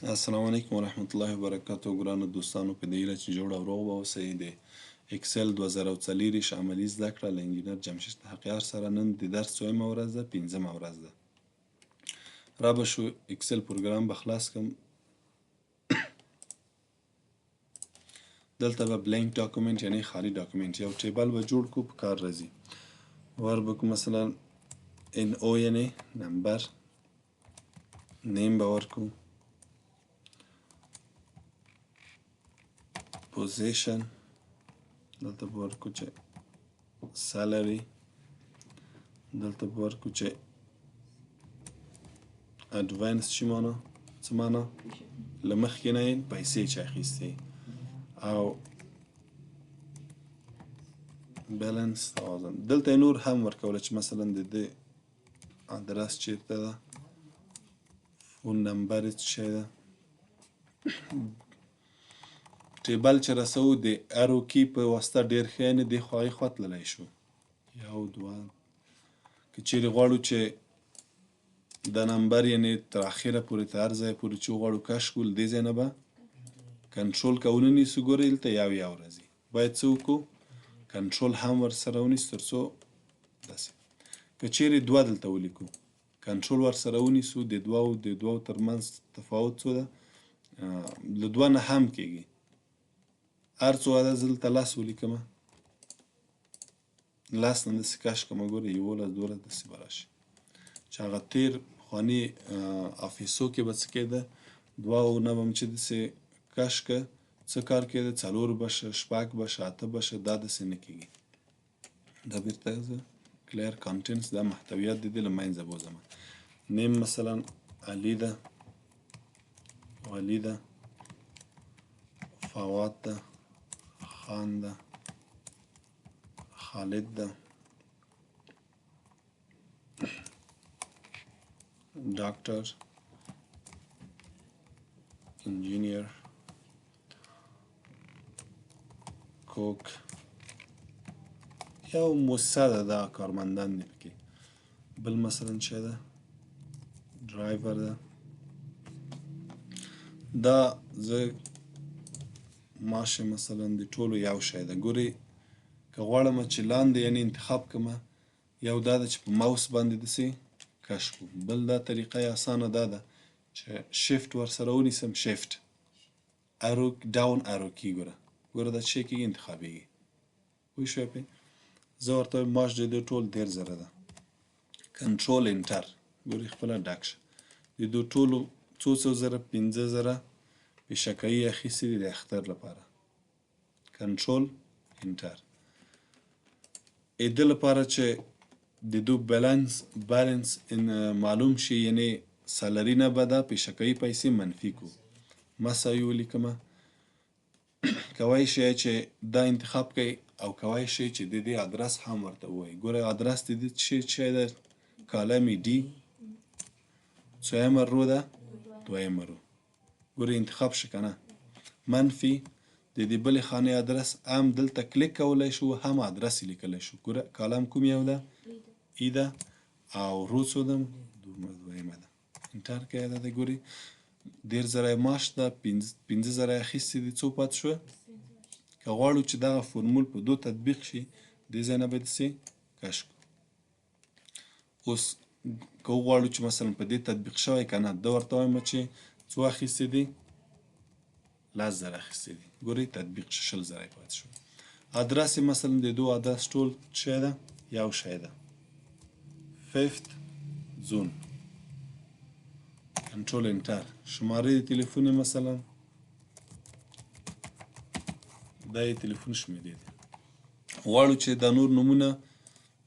السلام علیکم ورحمت الله وبرکاتو ګرانو دوستانو په دې هیله چې جوړ او روغ به اوسئ د اکسل 2040 عملي زده کړه له انجینر جمشید حقیار سره نن د درس دویمه ورځ ده 5مه ورځ ده را به شو اکسل پروګرام به خلاص کړم دلته به بلینک ډاکومنټ یعنی خالی ډاکومنټ یو ټیبل به جوړ کړو په کار راځي وربکو مثلا ان او یعنی نمبر نیم به ورکو پوزیشن دلته به ورکو چې salary دلته به ورکو چې advance چې مانا څه مانا له مخکې نه یې پیسې چې اخیستې او بالانس 1000 دلته یې نور هم ورکوله چې مثلا د دې ادرس چیرته ده فون نمبر یې څه شی ده ټیبل چې رسو د ارو کی په واسطه ډېر ښه یعنې دې خوا هغې خوا تللی شو یو دوه که چیرې غواړو چې دا نمبر یعنې تر اخره پورې تر هر ځایه پورې چې وغواړو کش کړو له دې ځای نه به کنټرول که ونیسو ګورئ دلته یو راځي باید څه وکړو کنټرول هم ورسره ونیسو تر څو داسې که چیرې دوه دلته ولیکو کنټرول ورسره ونیسو د دوو ترمنځ تفاوت څو ده له دوه نه هم کېږي هر څو عدد زه دلته 10 ولیکمه 10 نه داسې کش کړمه ګورئ 11 12 داسې به راشي چې هغه تېر پخواني افیسو کې به څه کېده دوو نه به م چې داسې کش که څه کار کېده 4 بشه 6 بشه 8 بشه دا داسې نه کېږي دا بېرته زه کلیر کانټینټس دا محتویات د دې له منځه بوځمه نیم مثلا علي ده والي ده فواد ده خان ده خالد ده ډاکټر انجینیر کوک یو موسسه ده دا کارمندان دي پکې بل مثلا څه ده ډرایور ده دا زه ماشه مثلا د ټولو یو شی ده ګورئ که غواړم چې لاندې یعنې انتخاب کړمه یو دا ده چې په ماوس باندې داسې کش کړو بل دا طریقه یې اسانه دا ده چې شفت ورسره ونیسم شفت ارو ډاون ارو کی ګوره دا څه کېږي انتخابېږي پوه شوی پرې زه ورته وایم ماش د دې ټول 10,000 ده کنټرول انټر ګورئ خپله ډک شه د دې ټولو څو زره 15,000 پیشکایي اخیستې دي د اختر لپاره کنټرول انټر د لپاره چې د دو بالانس معلوم شي یعنی سالري نه به دا پیشکایي پیسې منفي کو مساوي ولیکمه کوای شئ چې دا انتخاب کړئ او کوای شئ چې د دې ادرس هم ورته ووایئ ګوره ادرس د دې څه شی ده کالم ډي څویمه رو ده دویمه رو ګورئ انتخاب شه که نه منفي د دې بلې خانې ادرس هم دلته کلیک کولی شو هم ادرس یې لیکلی شو ګوره کالم کوم یو ده ای ده او رو څو ده دویمه ده انټر که دا ده ګورئ 10,000 معاش ده 15,000 اخیستې دي څو پاتې شوه که غواړو چې دغه فرمول په دو تطبیق شي دې ځای نه به داسې کش کړو اوس که وغواړو چې مثلا په دې تطبیق شوی که نه ده ورته وایم چې څو اخیستې دي 10,000 اخیستې دي ګورئ تطبیق شه 20,000 یې پاتې شو ادرس یې مثلا د دو ادرس ټول شی ده یو شی ده 5th زون کنټرول انټر شماره د تلیفون مثلا دا یې تلیفون شمیرې دي غواړو چې دا نور نومونه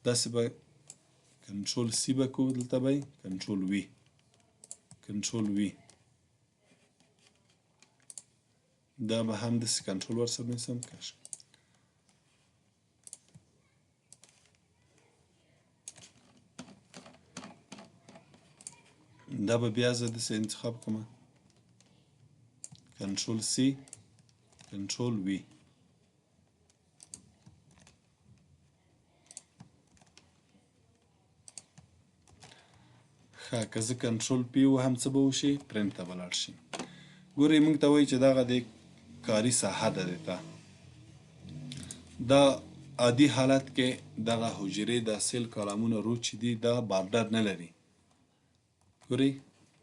داسې به کنټرول سی به کوو دلته به کنټرول وي دا به هم داسې کنټرول ورسره نیسم کش دا به بیا زه داسې انتخاب کړمه کنټرول سی کنټرول وي ښه که زه کنټرول پی وهم څه به وشي پرنټ ته به لاړ شي ګورئ موږ ته وایي چې دغه د کاري ساحه ده د تا دا عادي حالت کې دغه حجرې د سیل کالمونه رو چې دي دا بارډر نه لري ګورئ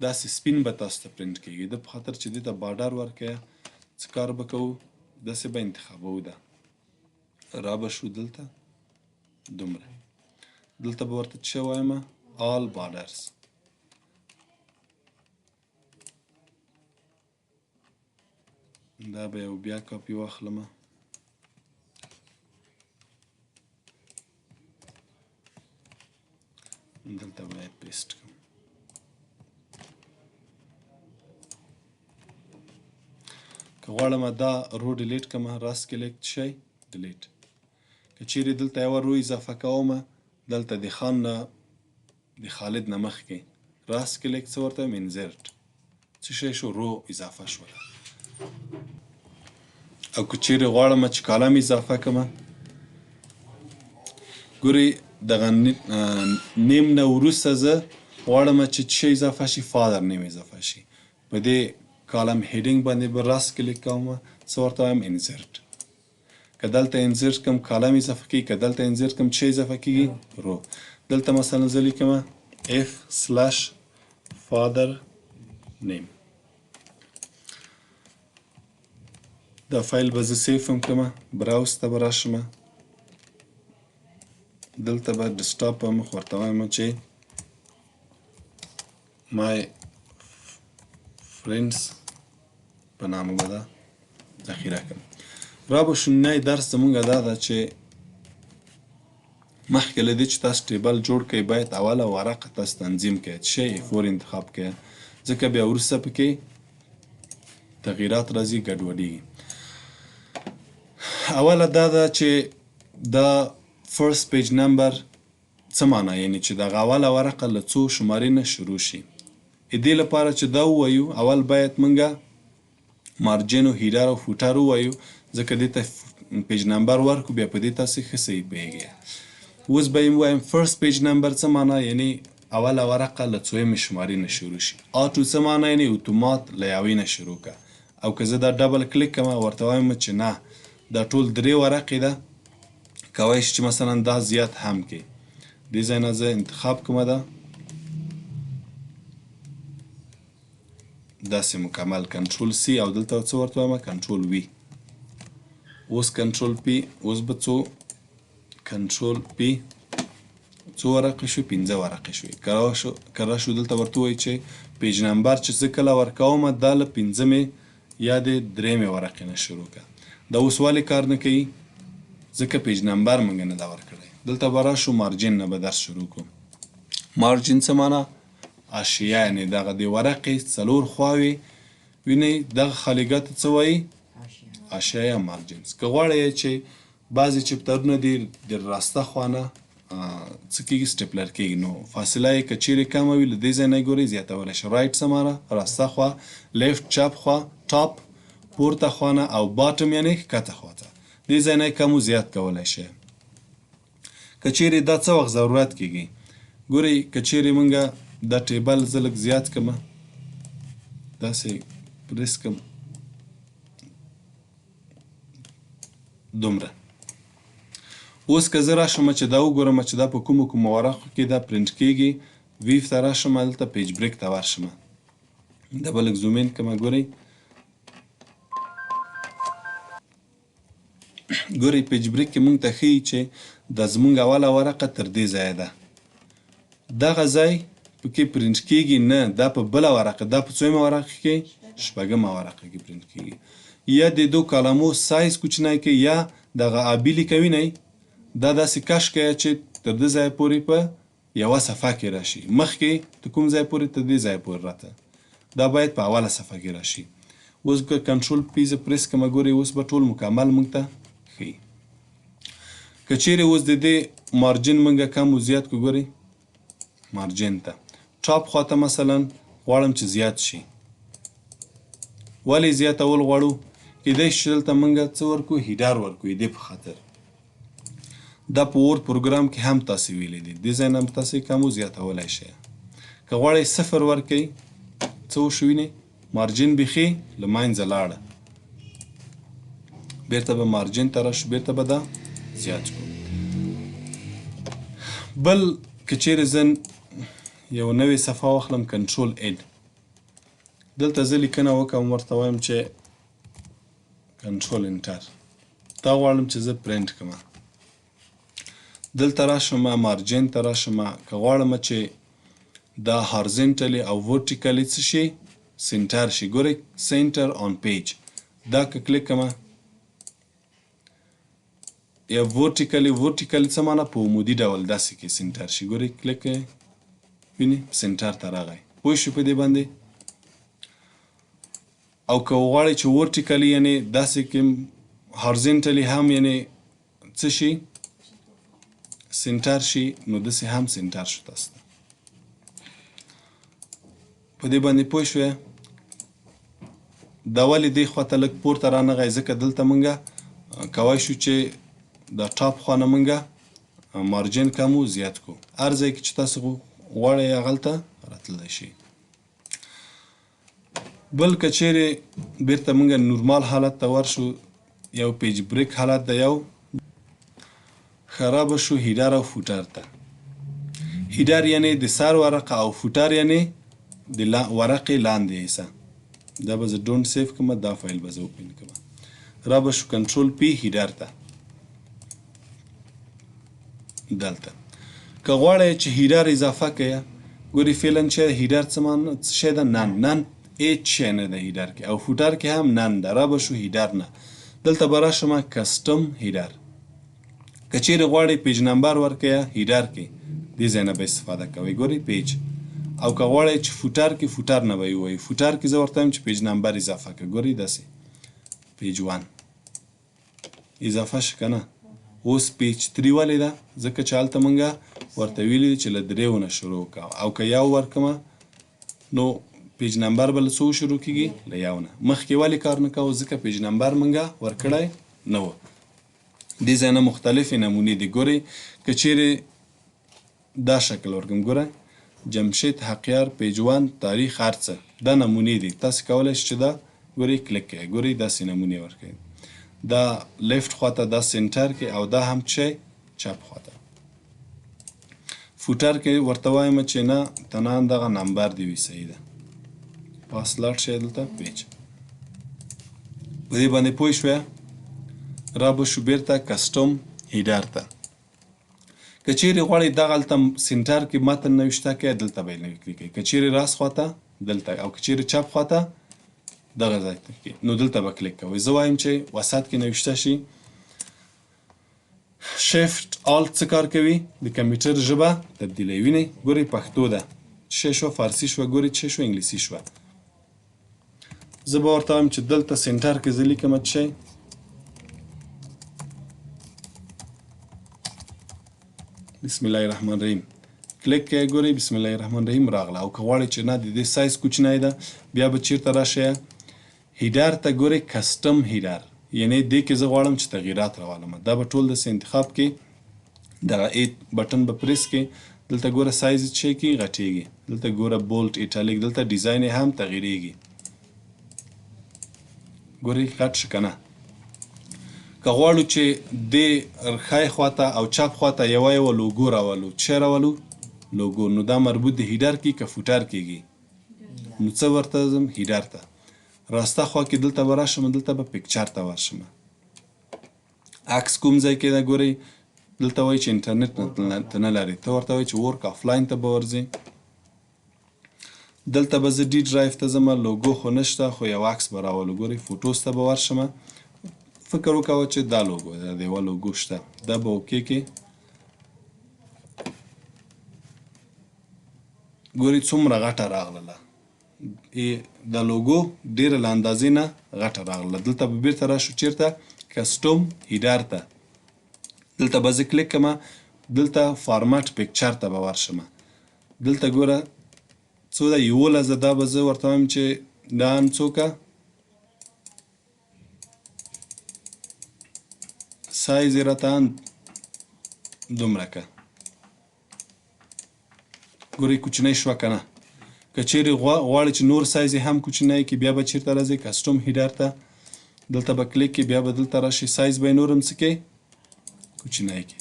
داسې سپین به تاسو ته پرنټ کېږي د په خاطر چې دې ته بارډر ورکوه څه کار به کوو داسې به انتخابوو ده را به شو دلته دومره دلته به ورته څه وایم all borders دا به یو بیا کاپي واخلم دلته به یې پیسټ کړم که غواړم دا رو ډیلیټ کړم راست کلیک شي ډیلیټ که چیرې دلته یوه رو اضافه کوم دلته د خان نه د خالد نه مخکې راست کلیک څه ورته وایم انزرټ څه شی شو رو اضافه شوله او که چیرې غواړم چې کالم اضافه کړم ګورئ دغه نیم نه وروسته زه غواړم چې څه اضافه شي فادر نیم اضافه شي په دې کالم هیډینګ باندې به راست کلیک کوم څه ورته وایم انزرټ که دلته انزرټ کړم کالم اضافه کېږي که دلته انزرټ کړم څه اضافه کېږي رو دلته مثلا زه لیکم f/father name دا فایل به زه سیف هم کړم براوز ته به راشم دلته به ډیسکټاپ به مخ ورته وایم چې my friends په نامه به دا ذخیره کړم را به شونی درس زمونږ دا ده چې مخکې له دې چې تاسو ټیبل جوړ کړئ باید اوله ورقه تاسو تنظیم کړئ چې شی فور انتخاب کړئ ځکه بیا وروسته پکې تغییرات راځي ګډوډېږي اوله دا ده چې دا فرست پیج نمبر څه معنا یعنی چې دغه اوله ورقه له څو شمارې نه شروع شي دې لپاره چې دا ووایو اول باید موږ مارجن او هیډر او فوټر ووایو ځکه دې ته پیج نمبر ورکو بیا په دې تاسې ښه صحیح پوهېږئ اوس به یې ووایم فرست پیج نمبر څه معنا یعنی اوله ورقه له څویمې شمارې نه شروع شي آټو څه معنا یعنی اتومات له یوې نه شروع کړه او که زه دا ډبل کلیک کړم ورته وایم چې نه دا ټول درې ورقې ده کولی شي چې مثلا دا زیات هم کې دې ځای نه زه انتخاب کوم ده داسې مکمل کنټرول سی او دلته څه ورته وایم کنټرول وي اوس کنټرول پی اوس به کنټرول پی څو ورقې شو 15 ورقې شوې که راشو دلته ورته ووایي چې پیج نمبر چې زه کله ورکوم دا له 5مې یا د 3مې ورقې نه شروع کړه دا اوس ولې کار نه کوي ځکه پیج نمبر موږ نه ده ورکړی دلته به راشو مارجن نه به درس شروع کړو مارجن څه معنا حاشیه یعنې دغه د ورقې څلور خواوې وینئ دغه خالیګاه ته څه وایي حاشیه یا مارجنز که غواړئ چې بعضې چپټرونه دي د راسته خوا نه څه کېږي سټیپلر کېږي نو فاصله یې که چیرې کمه وي له دې ځای نه ګورئ زیاتولی شي رایټ څه معنا راسته خوا لیفټ چپ خوا ټاپ پورته خوا نه او باټم یعنې ښکته خوا ته دې ځای نه یې کم و زیات کولی شئ که چیرې دا څه وخت ضرورت کېږي ګورئ که چیرې موږ دا ټیبل زه لږ زیات کړم داسې پریس کړم دومره اوس که زه راشم چې دا وګورم چې دا په کومو ورقو کې دا پرنټ کېږي ویف ته راشم دلته پیج بریک ته ورشم دا به لږ زوم ان کړم ګورئ پیج بریک کې موږ ته ښیي چې دا زموږ اوله ورقه تر دې ځایه ده دغه ځای پکې پرنټ کېږي نه دا په بله ورقه دا په څویمه ورقه کې شپږمه ورقه کې پرنټ کېږي یا د دو کلمو سایز کوچنی کوي یا دغه ابي لیکه وینئ دا داسې کش کوي چې تر دې ځایه پورې په یوه صفحه کې راشي مخکې د کوم ځای پورې تر دې ځایه پورې راته دا باید په اوله صفحه کې راشي اوس که کنټرول پی زه پریس کړم ګورئ اوس به ټول مکمل موږ ته ښیي که چیرې اوس د دې مارجن موږ کم و زیات کړو ګورئ مارجن ته ټاپ خواته مثلا غواړم چې زیات شي ولې زیاتول غواړو کیدای شي دلته موږ څه ورکړو هیډر ورکړو دې په خاطر دا په ورد پروګرام کې هم تاسې ویلی دي دې ځای نه تاسې کم و زیاتولی شئ که غواړئ صفر ورکړئ څه وشو وینئ مارجین بیخي له منځه لاړه. بیرته به مارجین ته راشو، بیرته به دا زیات کړو. بل که چیرې زه یو نوې صفحه واخلم کنټرول ان، دلته زه لیکنه وکړم، ورته وایم چې کنټرول انټر، دا غواړم چې زه پرنټ کړم. دلته راشم مارجین ته راشم، که غواړم چې دا هارزنټلی او ورټیکلی څه شي سنټر شي. ګورئ سنټر آن پیج، دا که کلیک کړم یا ورټیکلی څه معنی په عمودي ډول داسې کې سنټر شي. ګورئ کلیک کوئ، وینئ سنټر ته راغی. پوه شو په دې باندې؟ او که غواړئ چې ورټیکلی یعنې داسې کې هارزنټلی هم یعنې څه شي سنټر شي، نو داسې هم سنټر شو. تاسو په دې باندې پوه شوې؟ دا ولې دې خواته لږ پورته رانغی؟ ځکه دلته مونږه کوای شو چې د ټاپ خوا نه مونږه مارجین کمو زیات کو. هر ځای کې چې تاسو غواړئ هغلته راتللی شي. بل که چیرې بیرته مونږه نورمال حالت ته ورشو، یو پیج بریک حالت ده، یو خراب شو هیډر او فوټر ته. هیډر یعنی د سر ورقه او فوټر یعنی د ورقې لاندې حصه. دا به زه ډونټ سیف کړم، دا فایل به زه اوپن کړم. را به شو کنټرول پی هیډر ته. دلته که غواړئ چې هیډر اضافه کړئ، ګورئ فعلا چې هیډر څه شی ده؟ نن هیڅ شی نه ده هیډر کې، او فوټر کې هم نن ده. را به شو هیډر نه، دلته به راشم کسټم هیډر. که چیرې غواړئ پیج نمبر ورکړئ هیډر کې، دې ځای نه به استفاده کوئ. ګورئ پیج. او که غواړئ چې فوټر کې، فوټر نه به یې ووایئ. فوټر کې زه ورته وایم چې پیج نمبر اضافه کړه. ګورئ داسې پیج 1 اضافه شي که نه. اوس پیج 3 ولې ده؟ ځکه چې هلته مونږه ورته ویلي دي چې له 3 نه شروع وکړه. او که 1 ورکړمه نو پیج نمبر به له څو شروع کېږي؟ له 1 نه. مخکې ولې کار نه کوو؟ ځکه پیج نمبر مونږه ورکړی نه و. دې ځای نه مختلفې نمونې دي. ګورئ که چیرې دا شکل ورکړم، ګوره جمشید حقیار پیج 1 تاریخ هر څه، دا نمونې دي. تاسې کولی شئ چې دا ګورئ کلیک کړئ. ګورئ داسې نمونې ورکوي. دا لیفت خواته دا سنټر کې، او دا هم چې چپ خواته. فوټر کې ورته وایم چې نه تنان دغه نمبر دی وي، صحیح ده. پاسلاټ شی دلته پیج. په دې باندې پوه شوې؟ را به شو بیرته کسټم هیډر ته. که چیرې غواړئ دغلته سنټر کې متن نوشته کړئ، دلته به یې کلیک کړئ. که چیرې راست خواته دلته، او که چیرې چپ خواته دغه ځای ته کې، نو دلته به کلیک کوئ. زه وایم چې وسط کې نوشته شي. شیفټ آلت څه کار کوي؟ د کمپیوټر ژبه تبدیلوي. وینئ ګورئ پښتو ده، څه شوه؟ فارسي شوه. ګورئ څه شوه؟ انګلیسي شوه. زه به ورته وایم چې دلته سنټر کې زه لیکم څه شی بسم الله الرحمن الرحیم. کلیک کوئ، ګورئ بسم الله الرحمن الرحیم راغله. او که غواړئ چې نه د دې سایز کوچنی ده، بیا به چیرته راشئ هیډر ته. ګورئ کسټم هیډر، یعنی دې کې زه غواړم چې تغییرات راولم. دا به ټول داسې انتخاب کې دغه ایټ بټن به پریس کې، دلته ګوره سایز څه شی کې غټیږي، دلته ګوره بولټ ایټالیک، دلته ډیزاین هم تغییریږي. ګورئ غټ شو که نه. که غواړو چې دې ښی خواته او چپ خواته یوه لوګو راولو، څه راولو؟ لوګو. نو دا مربوط د هیډر کې که فوټر کېږي؟ نو څه ورته ځم؟ هیډر ته. راسته خوا کې دلته به راشم، دلته به پکچر ته ورشم. عکس کوم ځای کې ده؟ ګورئ دلته وایي چې انټرنټ ته نه لري، ته ورته وایي چې ورک آفلاین ته به ورځې. دلته به زه ډي ډرایو ته ځم، لوګو خو نشته، خو یو عکس به راولو. ګورئ فوټوز ته به ورشم. فکر وکوه چې دا لوګو ده، د یوه لوګو شته، دا به اوکې کې. ګورئ څومره غټه راغله، دا لوګو ډېره له اندازې نه غټه راغله. دلته به بیرته راشو چیرته؟ کسټم هیډر ته. دلته به زه کلیک کړم، دلته فارمټ پکچر ته به ورشم. دلته ګوره څو ده؟ 11. دا به زه ورته وایم چې دا هم څوکه سایز یې راته دومره که. ګورئ کوچنی شوه که نه؟ که چیرې غواړئ چې نور سایز یې هم کوچنی کړي بیا به چیرته راځئ کسټم هیډر ته دلته به کلیک کړئ بیا به دلته راشئ سایز به یې نور هم څه کړئ کوچنی کړئ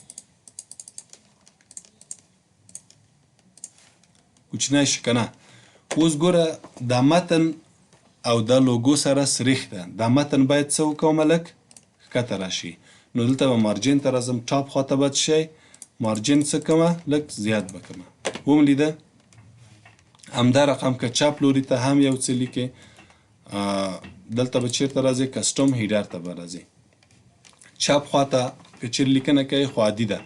کوچنی شي که نه اوس ګوره دا متن او دا لوګو سره سریښ ده دا متن باید څه وکومه لږ ښکته راشي نو دلته به مارجین ته راځم ټاپ خواته به څه شی مارجین څه کومه لږ زیات به کومه وم لیده همدا رقم که چپ لوري ته هم یو څه لیکې دلته به چیرته راځئ کسټم هیډر ته به راځئ چپ خواته که چیرې لیکنه کوئ خو عادي ده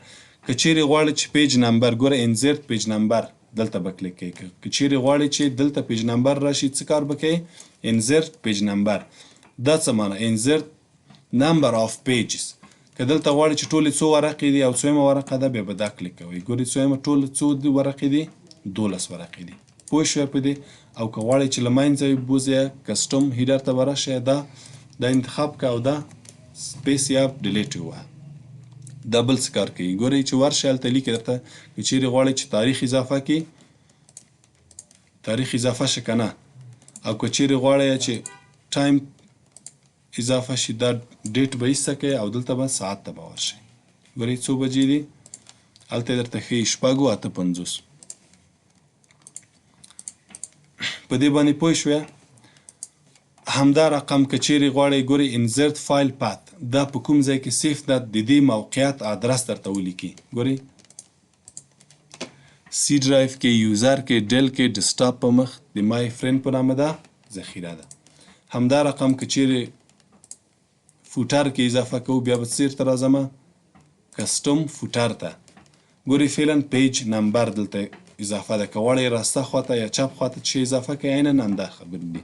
که چیرې غواړئ چې پیج نمبر ګوره انزرت پیج نمبر دلته به کلیک کوئ که چیرې غواړئ چې دلته پیج نمبر راشي څه کار به کوئ انزرت پیج نمبر دا څه معنی انزرت نمبر آف پیجز که دلته غواړئ چې ټولې څو ورقې دي او څویمه ورقه ده بیا به دا کلیک کوئ ګورئ څویمه ټول څو ورقې دي 12 ورقې دي پوه شوې په دې او که غواړئ چې له منځه یې بوځئ کسټم هیډر ته به راشئ دا انتخاب که او دا سپیس یا ډیلیټ ووهه دا بل څه کار کوي ګورئ چې ورشئ هلته لیکي درته که چیرې غواړئ چې تاریخ اضافه کړي تاریخ اضافه شه که نه او که چیرې غواړئ چې ټایم اضافه شي دا ډیټ به ایسته کوئ او دلته به ساعت ته به ورشئ ګورئ څو بجې دي هلته یې درته ښیي 6:58 په دې باندې پوه شوې همدا رقم که چیرې غواړئ ګورئ انزرت فایل پات دا په کوم ځای کې سیف ده د دې موقعیت ادرس درته ولیکي ګورئ سی ډرایو کې یوزر کې ډیل کې ډیسکټاپ په مخ د مای فرند په نامه ده ذخیره ده همدا رقم که چیرې فوټر کې اضافه کوو بیا به چیرته راځم کسټم فوټر ته ګورئ فعلا پیج نمبر دلته اضافه ده که غواړئ راسته خواته یا چپ خواته چې اضافه کوئ عینا همدا خبرې دي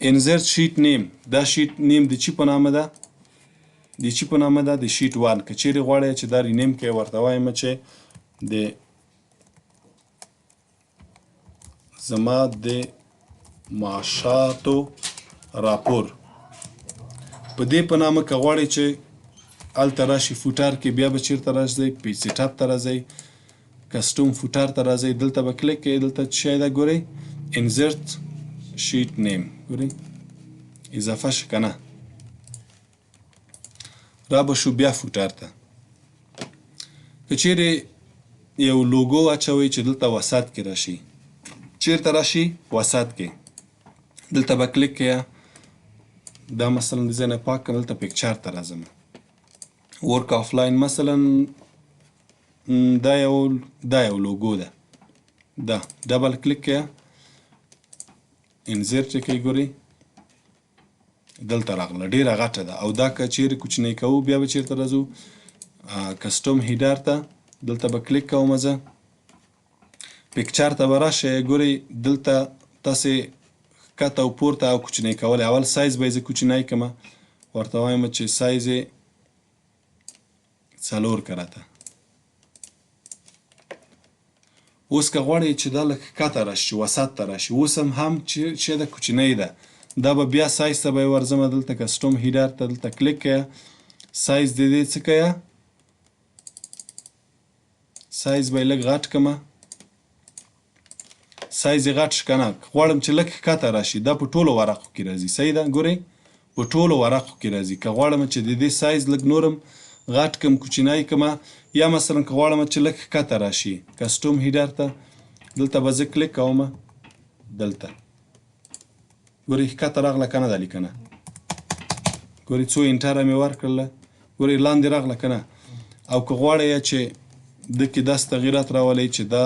انزرت شیټ نیم دا شیټ نیم د چی په نامه ده د چی په نامه ده د شیټ 1 که چیرې غواړئ چې دا رینیم کړئ ورته وایم چې د زما د معاشاتو راپور په دې په نامه که غواړئ چې هلته راشي فوټر کې بیا به چیرته راځئ پیج سیټ اپ ته راځئ کسټم فوټر ته راځئ دلته به کلیک کوئ دلته څه شی ده ګورئ انزرت شیټ نیم ګورئ اضافه شه که نه را به شو بیا فوټر ته که چیرې یو لوګو اچوئ چې دلته وسط کې راشي چیرته راشي وسط کې دلته به کلیک کوئ دا مثلا د ځای نه پاک کړم دلته پکچر ته راځم ورک آفلاین مثلا دا یو لوګو ده دا ډبل کلیک کوئ انزرت کوئ ګورئ دلته راغله ډیره غټه ده او دا که چیرې کوچنی کوو بیا به چیرته راځو کسټم هیډر ته دلته به کلیک کوم زه پکچر ته به راشئ ګورئ دلته تاسې ښکته او پورته او کوچنی کولی اول سایز به یې زه کوچنی کړمه ورته وایم چې سایز یې 4 کرته اوس که غواړئ چې دا لږ ښکته راشي چې وسط ته راشي اوس هم چې ده کوچنی ده دا به بیا سایز ته به یې ورځمه دلته کسټم هیډر ته دلته کلیک کوئ سایز د دې څه کوئ سایز به یې لږ غټ کړمه سایز یې غټ شه که نه غواړم چې لږ ښکته راشي دا په ټولو ورقو کې راځي صحیح ده ګورئ په ټولو ورقو کې راځي که غواړم چې د دې سایز لږ نورم غټ کم کوچنی کمه یا مثلا که غواړم چې لږ ښکته راشي کسټم هیډر ته دلته به زه کلیک کوم دلته ګورئ ښکته راغله که نه دا لیکنه ګورئ څو انټره مې ورکړله ګورئ لاندې راغله که نه او که غواړئ چې دکې داسې تغییرات راولئ چې دا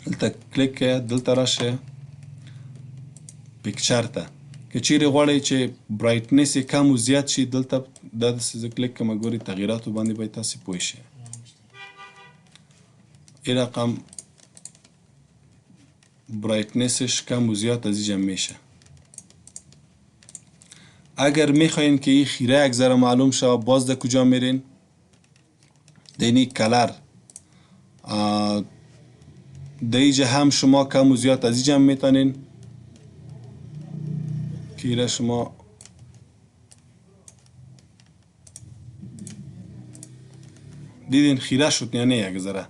دلته کلیک کوئ دلته راشئ پکچر ته که چیرې غواړئ چې برایټنس یې کم و زیات شي دلته دا داسې زه کلیک کړم ګورئ تغییراتو باندې باید تاسې پوه شئ این رقم برایتنسش کم و زیاد ازیجم میشه اگر میخواین که این خیره یک ذره معلوم شد باز در کجا میرین دینی کلر دیجه هم شما کم و زیاد ازیجم میتونین خیره شما دیدین خیره شد یا نه یک ذره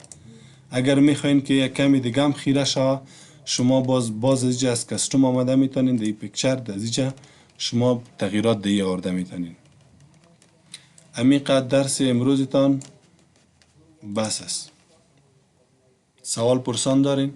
اگر میخواین که یک کمی دیگه هم خیره شود شما باز از اینجا از کستوم آمده میتونین در پیکچر از اینجا شما تغییرات دیگه آورده میتونین. امیقدر درس امروزتان بس است. سوال پرسان دارین؟